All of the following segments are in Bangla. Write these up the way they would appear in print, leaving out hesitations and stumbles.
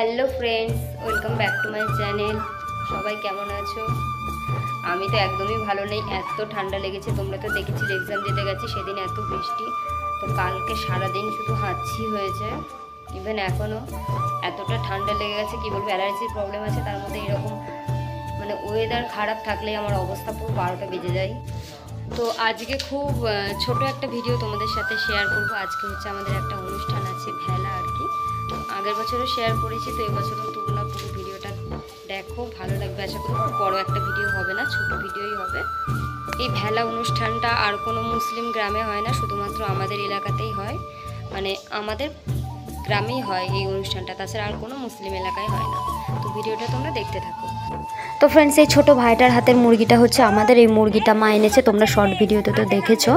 Hello friends, welcome back to my channel. সবাই কেমন আছো? আমি তো একদমই ভালো নেই, এত ঠান্ডা লেগেছে। তোমরা তো দেখেছিলে এক্সাম দিতে গেছি সেদিন এত বৃষ্টি, তো কালকে সারাদিন শুধু হাঁচি হয়েছে। ইভেন এখনও এতটা ঠান্ডা লেগে গেছে, কী বলবো, অ্যালার্জির প্রবলেম আছে। তার মধ্যে এরকম মানে ওয়েদার খারাপ থাকলে আমার অবস্থা পুরো 12টা বেজে যায়। তো আজকে খুব ছোট একটা ভিডিও তোমাদের সাথে শেয়ার করব। আজকে হচ্ছে আমাদের একটা অনুষ্ঠান আছে, ভেলা আর কি। আগের বছরও শেয়ার করেছি, তো এবছরও তোমরা পুরো ভিডিওটা দেখো, ভালো লাগবে আশা করি। খুব বড় একটা ভিডিও হবে না, ছোট ভিডিওই হবে। এই ভেলা অনুষ্ঠানটা আর কোনো মুসলিম গ্রামে হয় না, শুধুমাত্র আমাদের এলাকাতেই হয়, মানে আমাদের গ্রামেই হয় এই অনুষ্ঠানটা, তাছাড়া আর কোনো মুসলিম এলাকায় হয় না। তো ভিডিওটা তোমরা দেখতে থাকো। তো ফ্রেন্ডস, এই ছোটো ভাইটার হাতের মুরগিটা হচ্ছে আমাদের। এই মুরগিটা মা এনেছে, তোমরা শর্ট ভিডিওতে তো দেখেছো।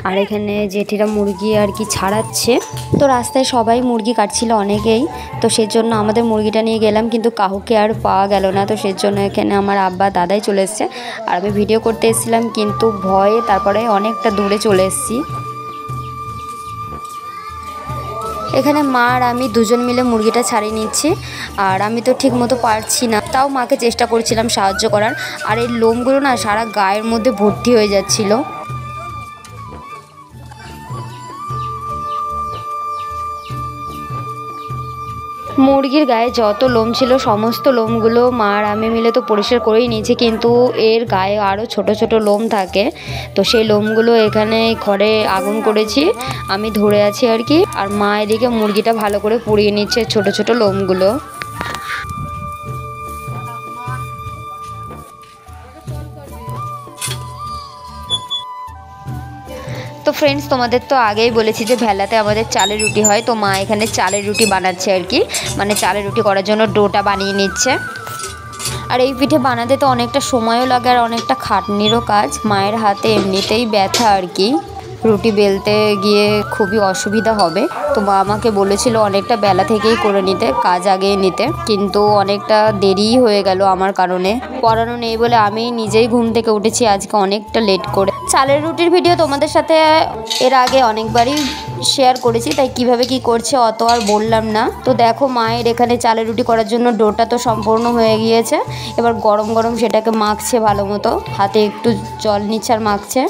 আর এখানে জেঠিরা মুরগি আর কি ছাড়াচ্ছে। তো রাস্তায় সবাই মুরগি কাটছিল অনেকেই, তো সেজন্য আমাদের মুরগিটা নিয়ে গেলাম, কিন্তু কাউকে আর পাওয়া গেল না। তো সেজন্য এখানে আমার আব্বা দাদাই চলে এসছে, আর আমি ভিডিও করতে এসেছিলাম, কিন্তু ভয়ে তারপরে অনেকটা দূরে চলে এসেছি। এখানে মা আর আমি দুজন মিলে মুরগিটা ছাড়িয়ে নিচ্ছি, আর আমি তো ঠিক মতো পারছি না, তাও মাকে চেষ্টা করছিলাম সাহায্য করার। আর এই লোমগুলো না সারা গায়ের মধ্যে ভর্তি হয়ে যাচ্ছিলো। মুরগির গায়ে যত লোম ছিল সমস্ত লোমগুলো মা আর আমি মিলে তো পরিষ্কার করেই নিয়েছি, কিন্তু এর গায়ে আরও ছোট ছোট লোম থাকে। তো সেই লোমগুলো এখানে ঘরে আগুন করেছি, আমি ধরে আছি আর কি। আর মা এদিকে মুরগিটা ভালো করে পুড়িয়ে নিচ্ছে ছোট ছোট লোমগুলো। তো ফ্রেন্ডস, তোমাদের তো আগেই বলেছি যে ভেলাতে আমাদের চালের রুটি হয়। তো মা এখানে চালের রুটি বানাচ্ছে আর কি, মানে চালের রুটি করার জন্য ডোটা বানিয়ে নিচ্ছে। আর এই পিঠে বানাতে তো অনেকটা সময়ও লাগে আর অনেকটা খাটনিরও কাজ। মায়ের হাতে এমনিতেই ব্যথা আর কি, রুটি বেলতে গিয়ে খুবই অসুবিধা হবে। তো মা আমাকে বলেছিল অনেকটা বেলা থেকেই করে নিতে, কাজ আগিয়ে নিতে, কিন্তু অনেকটা দেরিই হয়ে গেল আমার কারণে। পড়ানো নেই বলে আমি নিজেই ঘুম থেকে উঠেছি আজকে অনেকটা লেট করে। চালের রুটির ভিডিও তোমাদের সাথে এর আগে অনেকবারই শেয়ার করেছি, তাই কিভাবে কি করছে অত আর বললাম না। তো দেখো, মায়ের এখানে চালের রুটি করার জন্য ডোটা তো সম্পূর্ণ হয়ে গিয়েছে। এবার গরম গরম সেটাকে মাখছে ভালো মতো, হাতে একটু জল নিচ্ছে আর মাখছে।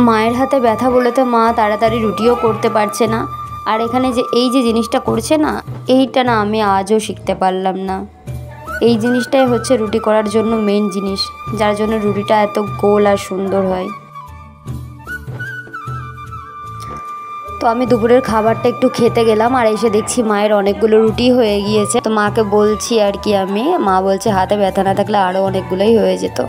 মায়ের হাতে ব্যথা বলে তো মা তাড়াতাড়ি রুটিও করতে পারছে না। আর এখানে যে এই যে জিনিসটা করছে না, এইটা না আমি আজও শিখতে পারলাম না। এই জিনিসটাই হচ্ছে রুটি করার জন্য মেন জিনিস, যার জন্য রুটিটা এত গোল আর সুন্দর হয়। তো আমি দুপুরের খাবারটা একটু খেতে গেলাম, আর এসে দেখছি মায়ের অনেকগুলো রুটি হয়ে গিয়েছে। তো মাকে বলছি আর কি, মা বলছে হাতে ব্যথা না থাকলে আরও অনেকগুলোই হয়ে যেত।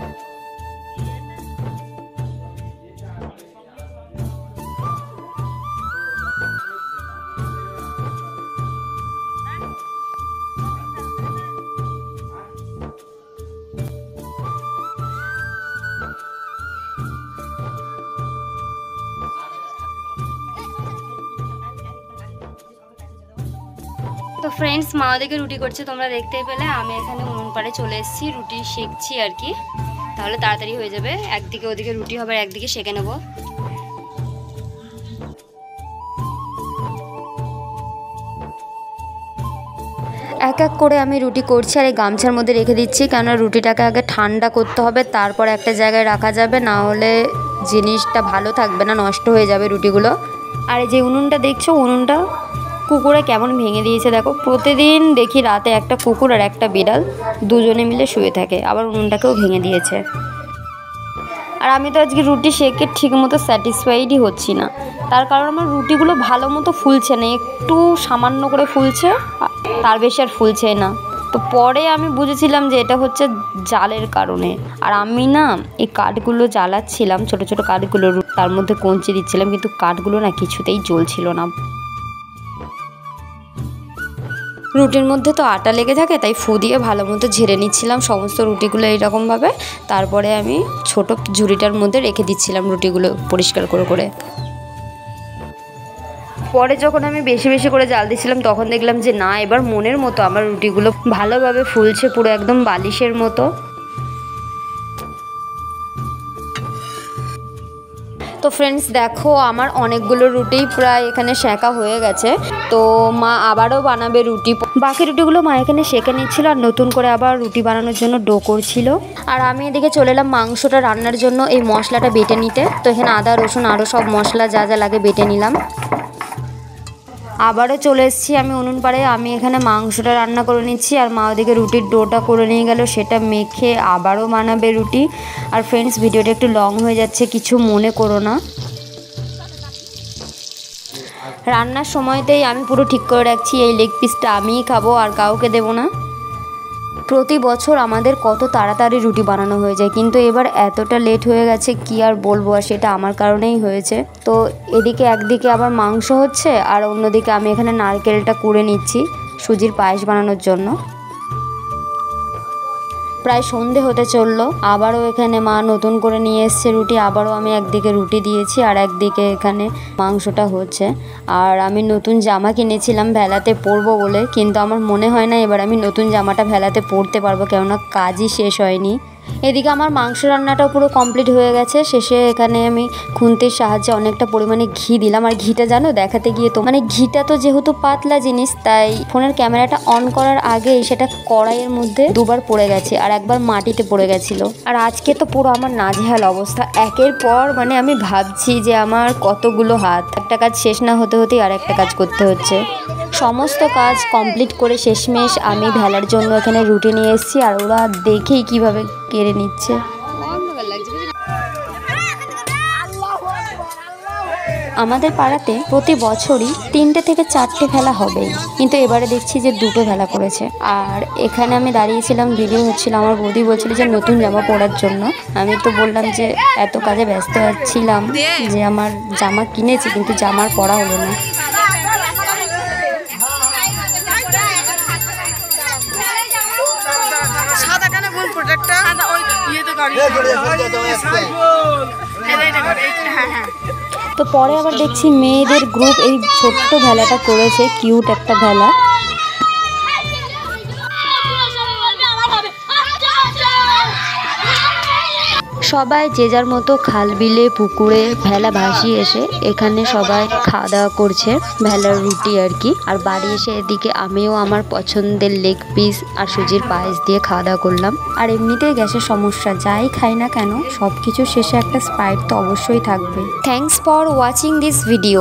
তো ফ্রেন্ডস, মা ওদিকে রুটি করছে তোমরা দেখতেই পেলে। আমি এখানে উনুন পাড়ে চলে এসেছি, রুটি সেঁকছি আর কি, তাহলে তাড়াতাড়ি হয়ে যাবে। একদিকে ওদিকে রুটি হবে, একদিকে সেঁকে নেব। এক এক করে আমি রুটি করছি, আর এই গামছার মধ্যে রেখে দিচ্ছি, কেননা রুটিটাকে আগে ঠান্ডা করতে হবে, তারপর একটা জায়গায় রাখা যাবে, না হলে জিনিসটা ভালো থাকবে না, নষ্ট হয়ে যাবে রুটিগুলো। আর এই যে উনুনটা দেখছো, উনুনটা কুকুরে কেমন ভেঙে দিয়েছে দেখো। প্রতিদিন দেখি রাতে একটা কুকুর আর একটা বিড়াল দুজনে মিলে শুয়ে থাকে, আবার উনুনটাকেও ভেঙে দিয়েছে। আর আমি তো আজকে রুটি সেঁকে ঠিক মতো স্যাটিসফাইডই হচ্ছি না, তার কারণ আমার রুটিগুলো ভালো মতো ফুলছে না, একটু সামান্য করে ফুলছে, তার বেশি আর ফুলছে না। তো পরে আমি বুঝেছিলাম যে এটা হচ্ছে জালের কারণে। আর আমি না এই কাঠগুলো জ্বালাচ্ছিলাম, ছোট ছোট কাঠগুলো, তার মধ্যে কঞ্চি দিচ্ছিলাম, কিন্তু কাঠগুলো না কিছুতেই জ্বলছিল না। রুটির মধ্যে তো আটা লেগে থাকে, তাই ফু দিয়ে ভালো মতো ঝেড়ে নিচ্ছিলাম সমস্ত রুটিগুলো এইরকমভাবে। তারপরে আমি ছোট ঝুড়িটার মধ্যে রেখে দিচ্ছিলাম রুটিগুলো পরিষ্কার করে করে। পরে যখন আমি বেশি বেশি করে জাল দিচ্ছিলাম তখন দেখলাম যে না, এবার মনের মতো আমার রুটিগুলো ভালোভাবে ফুলছে, পুরো একদম বালিশের মতো। তো ফ্রেন্ডস দেখো, আমার অনেকগুলো রুটি প্রায় এখানে সেঁকা হয়ে গেছে। তো মা আবারও বানাবে রুটি। বাকি রুটিগুলো মা এখানে সেঁকে নিচ্ছিল আর নতুন করে আবার রুটি বানানোর জন্য ডো করছিল। আর আমি এদিকে চলে এলাম মাংসটা রান্নার জন্য এই মশলাটা বেটে নিতে। তো এখানে আদা রসুন আরও সব মশলা যা যা লাগে বেটে নিলাম। আবারও চলে এসেছি আমি উনুন পাড়ে। আমি এখানে মাংসটা রান্না করে নিচ্ছি আর মা ওদিকে রুটির ডোটা করে নিয়ে গেল, সেটা মেখে আবারও বানাবে রুটি। আর ফ্রেন্ডস ভিডিওটা একটু লং হয়ে যাচ্ছে, কিছু মনে করো না। রান্নার সময়তেই আমি পুরো ঠিক করে রাখছি এই লেগ পিসটা আমিই খাবো আর কাউকে দেবো না। প্রতি বছর আমাদের কত তাড়াতাড়ি রুটি বানানো হয়ে যায়, কিন্তু এবার এতটা লেট হয়ে গেছে কি আর বলবো। আর সেটা আমার কারণেই হয়েছে। তো এদিকে একদিকে আবার মাংস হচ্ছে আর অন্যদিকে আমি এখানে নারকেলটা কুড়ে নিচ্ছি সুজির পায়েস বানানোর জন্য। প্রায় সন্ধে হতে চললো। আবারও এখানে মা নতুন করে নিয়ে এসছে রুটি। আবারও আমি একদিকে রুটি দিয়েছি আর একদিকে এখানে মাংসটা হচ্ছে। আর আমি নতুন জামা কিনেছিলাম ভেলাতে পরবো বলে, কিন্তু আমার মনে হয় না এবার আমি নতুন জামাটা ভেলাতে পরতে পারবো, কেননা কাজই শেষ হয়নি। এদিকে আমার মাংস রান্নাটাও পুরো কমপ্লিট হয়ে গেছে। শেষে এখানে আমি খুন্তির সাহায্যে অনেকটা পরিমাণে ঘি দিলাম। আর ঘিটা জানো দেখাতে গিয়ে তো ঘিটা তো যেহেতু পাতলা জিনিস, তাই ফোনের ক্যামেরাটা অন করার আগেই সেটা কড়াইয়ের মধ্যে দুবার পড়ে গেছে আর একবার মাটিতে পড়ে গেছিলো। আর আজকে তো পুরো আমার নাজেহাল অবস্থা। একের পর আমি ভাবছি যে আমার কতগুলো হাত, একটা কাজ শেষ না হতে হতেই আর একটা কাজ করতে হচ্ছে। সমস্ত কাজ কমপ্লিট করে শেষমেশ আমি ভেলার জন্য এখানে রুটি নিয়ে এসেছি আর ওরা দেখেই কিভাবে কেড়ে নিচ্ছে। আমাদের পাড়াতে প্রতি বছরই 3টে থেকে 4টে ভেলা হবেই, কিন্তু এবারে দেখছি যে 2টো ভেলা করেছে। আর এখানে আমি দাঁড়িয়েছিলাম, ভিডিও হচ্ছিল। আমার বৌদি বলছিল যে নতুন জামা পরার জন্য। আমি তো বললাম যে এত কাজে ব্যস্ত ছিলাম যে আমার জামা কিনেছি কিন্তু জামার পরা হলো না। তো পরে আবার দেখছি মেয়েদের গ্রুপ এই ছোট্ট ভেলাটা করেছে, কিউট একটা ভেলা। সবাই যে যার মতো খাল বিলে পুকুরে ভেলা ভাসিয়ে এসে এখানে সবাই খাওয়া দাওয়া করছে, ভেলার রুটি আর কি। আর বাড়ি এসে এদিকে আমিও আমার পছন্দের লেগ পিস আর সুজির পায়েস দিয়ে খাওয়া দাওয়া করলাম। আর এমনিতেই গ্যাসের সমস্যা, যাই খাই না কেন সব কিছু শেষে একটা স্প্রাইট তো অবশ্যই থাকবে। Thanks for watching this video.